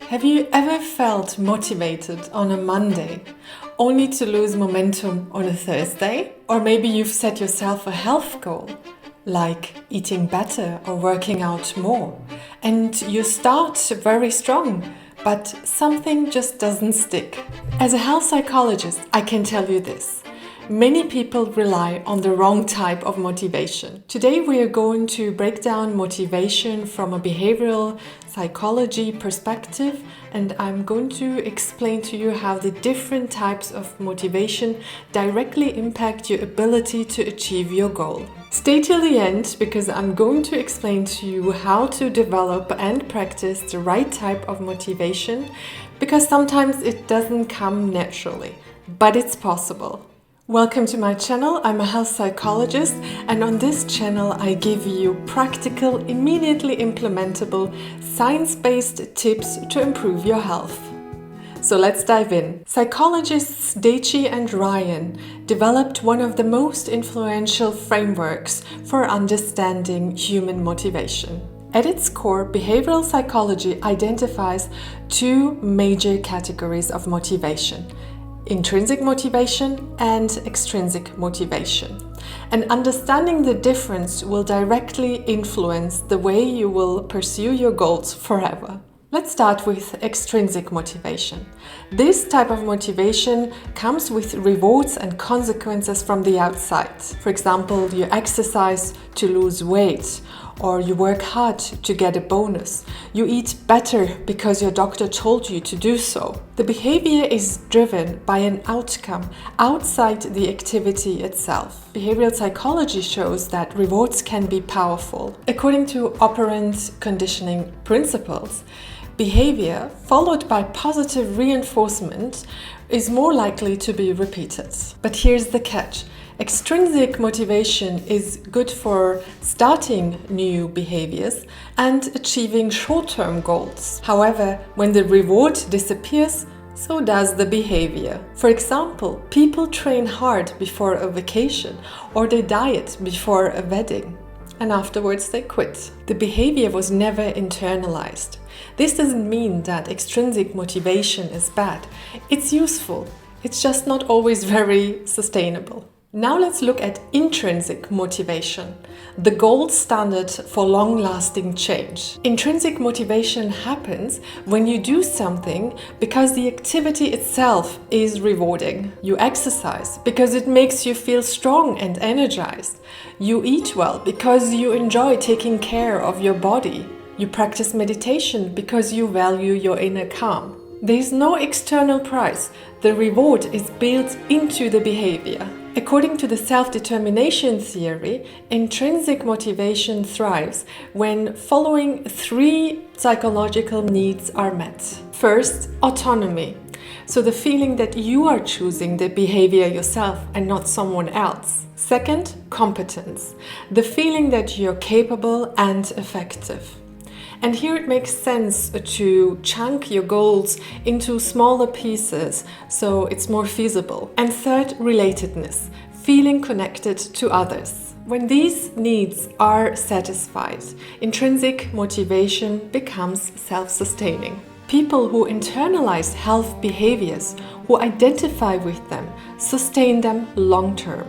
Have you ever felt motivated on a Monday, only to lose momentum on a Thursday? Or maybe you've set yourself a health goal, like eating better or working out more, and you start very strong, but something just doesn't stick. As a health psychologist, I can tell you this. Many people rely on the wrong type of motivation. Today we are going to break down motivation from a behavioral psychology perspective, and I'm going to explain to you how the different types of motivation directly impact your ability to achieve your goal. Stay till the end because I'm going to explain to you how to develop and practice the right type of motivation, because sometimes it doesn't come naturally, but it's possible. Welcome to my channel. I'm a health psychologist, and on this channel I give you practical, immediately implementable, science-based tips to improve your health. So let's dive in. Psychologists Deci and Ryan developed one of the most influential frameworks for understanding human motivation. At its core, behavioral psychology identifies two major categories of motivation: intrinsic motivation and extrinsic motivation. And understanding the difference will directly influence the way you will pursue your goals forever. Let's start with extrinsic motivation. This type of motivation comes with rewards and consequences from the outside. For example, you exercise to lose weight, or you work hard to get a bonus. You eat better because your doctor told you to do so. The behavior is driven by an outcome outside the activity itself. Behavioral psychology shows that rewards can be powerful. According to operant conditioning principles, behavior followed by positive reinforcement is more likely to be repeated. But here's the catch. Extrinsic motivation is good for starting new behaviors and achieving short-term goals. However, when the reward disappears, so does the behavior. For example, people train hard before a vacation, or they diet before a wedding, and afterwards they quit. The behavior was never internalized. This doesn't mean that extrinsic motivation is bad. It's useful. It's just not always very sustainable. Now let's look at intrinsic motivation, the gold standard for long-lasting change. Intrinsic motivation happens when you do something because the activity itself is rewarding. You exercise because it makes you feel strong and energized. You eat well because you enjoy taking care of your body. You practice meditation because you value your inner calm. There is no external price. The reward is built into the behavior. According to the self-determination theory, intrinsic motivation thrives when following three psychological needs are met. First, autonomy. So the feeling that you are choosing the behavior yourself and not someone else. Second, competence. The feeling that you're capable and effective. And here it makes sense to chunk your goals into smaller pieces so it's more feasible. And third, relatedness, feeling connected to others. When these needs are satisfied, intrinsic motivation becomes self-sustaining. People who internalize health behaviors, who identify with them, sustain them long-term.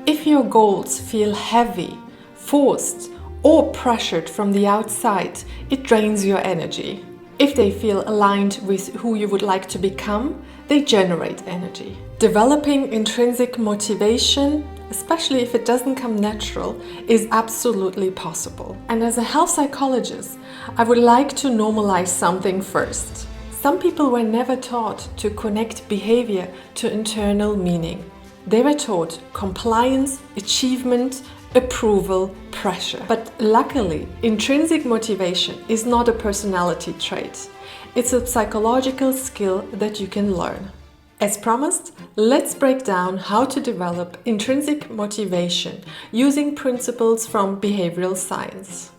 If your goals feel heavy, forced, or pressured from the outside, it drains your energy. If they feel aligned with who you would like to become, they generate energy. Developing intrinsic motivation, especially if it doesn't come natural, is absolutely possible. And as a health psychologist, I would like to normalize something first. Some people were never taught to connect behavior to internal meaning. They were taught compliance, achievement, approval, pressure. But luckily, intrinsic motivation is not a personality trait. It's a psychological skill that you can learn. As promised, let's break down how to develop intrinsic motivation using principles from behavioral science.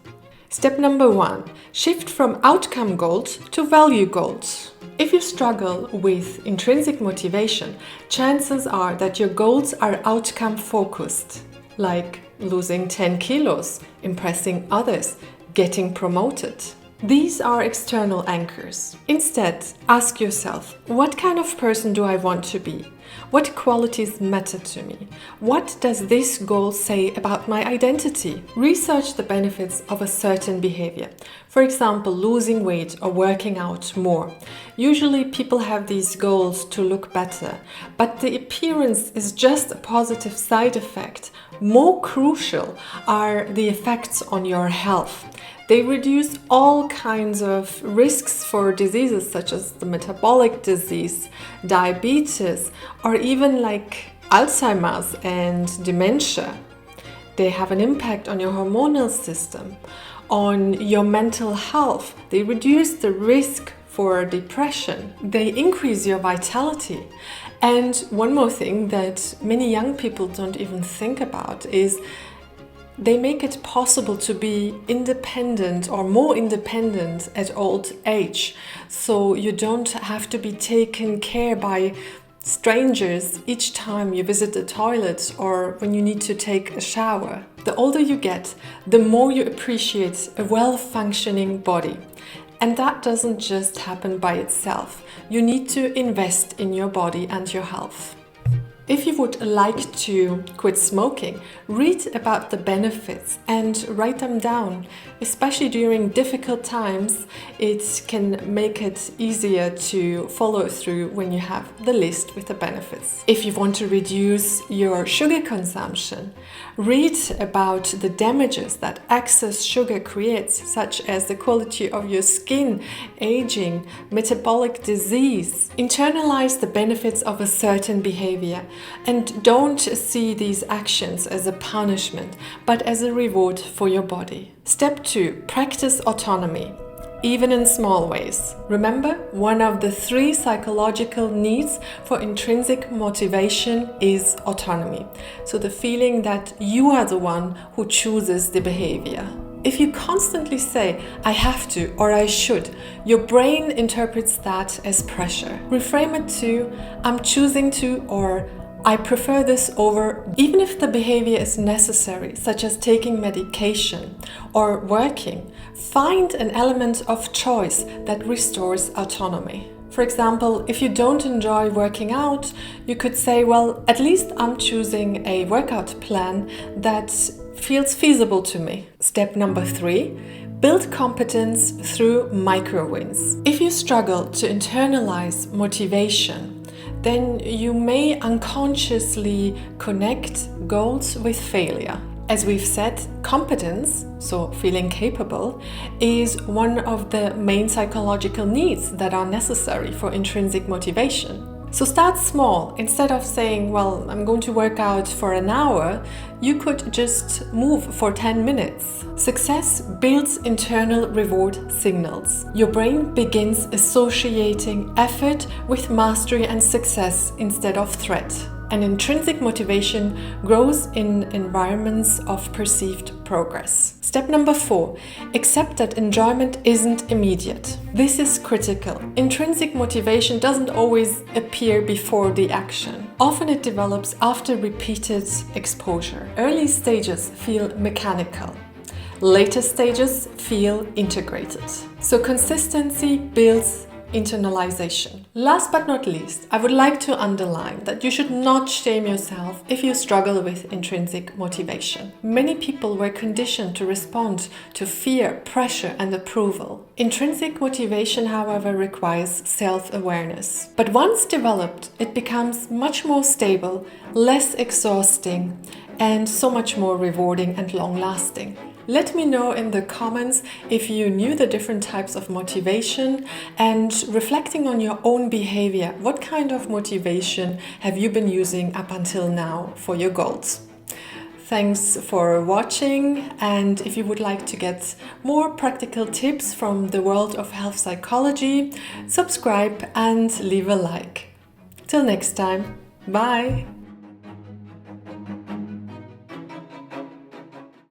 Step number 1. Shift from outcome goals to value goals. If you struggle with intrinsic motivation, chances are that your goals are outcome focused, like losing 10 kilos, impressing others, getting promoted. These are external anchors. Instead, ask yourself, what kind of person do I want to be? What qualities matter to me? What does this goal say about my identity? Research the benefits of a certain behavior. For example, losing weight or working out more. Usually people have these goals to look better, but the appearance is just a positive side effect. More crucial are the effects on your health. They reduce all kinds of risks for diseases such as the metabolic disease, diabetes, or even like Alzheimer's and dementia. They have an impact on your hormonal system, on your mental health. They reduce the risk for depression. They increase your vitality. And one more thing that many young people don't even think about is they make it possible to be independent or more independent at old age. So you don't have to be taken care by strangers each time you visit the toilet or when you need to take a shower. The older you get, the more you appreciate a well-functioning body. And that doesn't just happen by itself. You need to invest in your body and your health. If you would like to quit smoking, read about the benefits and write them down. Especially during difficult times, it can make it easier to follow through when you have the list with the benefits. If you want to reduce your sugar consumption, read about the damages that excess sugar creates, such as the quality of your skin, aging, metabolic disease. Internalize the benefits of a certain behavior. And don't see these actions as a punishment, but as a reward for your body. Step 2. Practice autonomy, even in small ways. Remember, one of the 3 psychological needs for intrinsic motivation is autonomy. So the feeling that you are the one who chooses the behavior. If you constantly say, I have to or I should, your brain interprets that as pressure. Reframe it to, I'm choosing to or I prefer this over, even if the behavior is necessary, such as taking medication or working. Find an element of choice that restores autonomy. For example, if you don't enjoy working out, you could say, well, at least I'm choosing a workout plan that feels feasible to me. Step number 3. Build competence through micro wins. If you struggle to internalize motivation, then you may unconsciously connect goals with failure. As we've said, competence, so feeling capable, is one of the main psychological needs that are necessary for intrinsic motivation. So start small. Instead of saying, well, I'm going to work out for an hour, you could just move for 10 minutes. Success builds internal reward signals. Your brain begins associating effort with mastery and success instead of threat. And intrinsic motivation grows in environments of perceived progress. Step number 4. Accept that enjoyment isn't immediate. This is critical. Intrinsic motivation doesn't always appear before the action. Often it develops after repeated exposure. Early stages feel mechanical. Later stages feel integrated. So consistency builds internalization. Last but not least, I would like to underline that you should not shame yourself if you struggle with intrinsic motivation. Many people were conditioned to respond to fear, pressure, and approval. Intrinsic motivation, however, requires self-awareness. But once developed, it becomes much more stable, less exhausting, and so much more rewarding and long-lasting. Let me know in the comments if you knew the different types of motivation, and reflecting on your own behavior, what kind of motivation have you been using up until now for your goals? Thanks for watching, and if you would like to get more practical tips from the world of health psychology, subscribe and leave a like. Till next time, bye!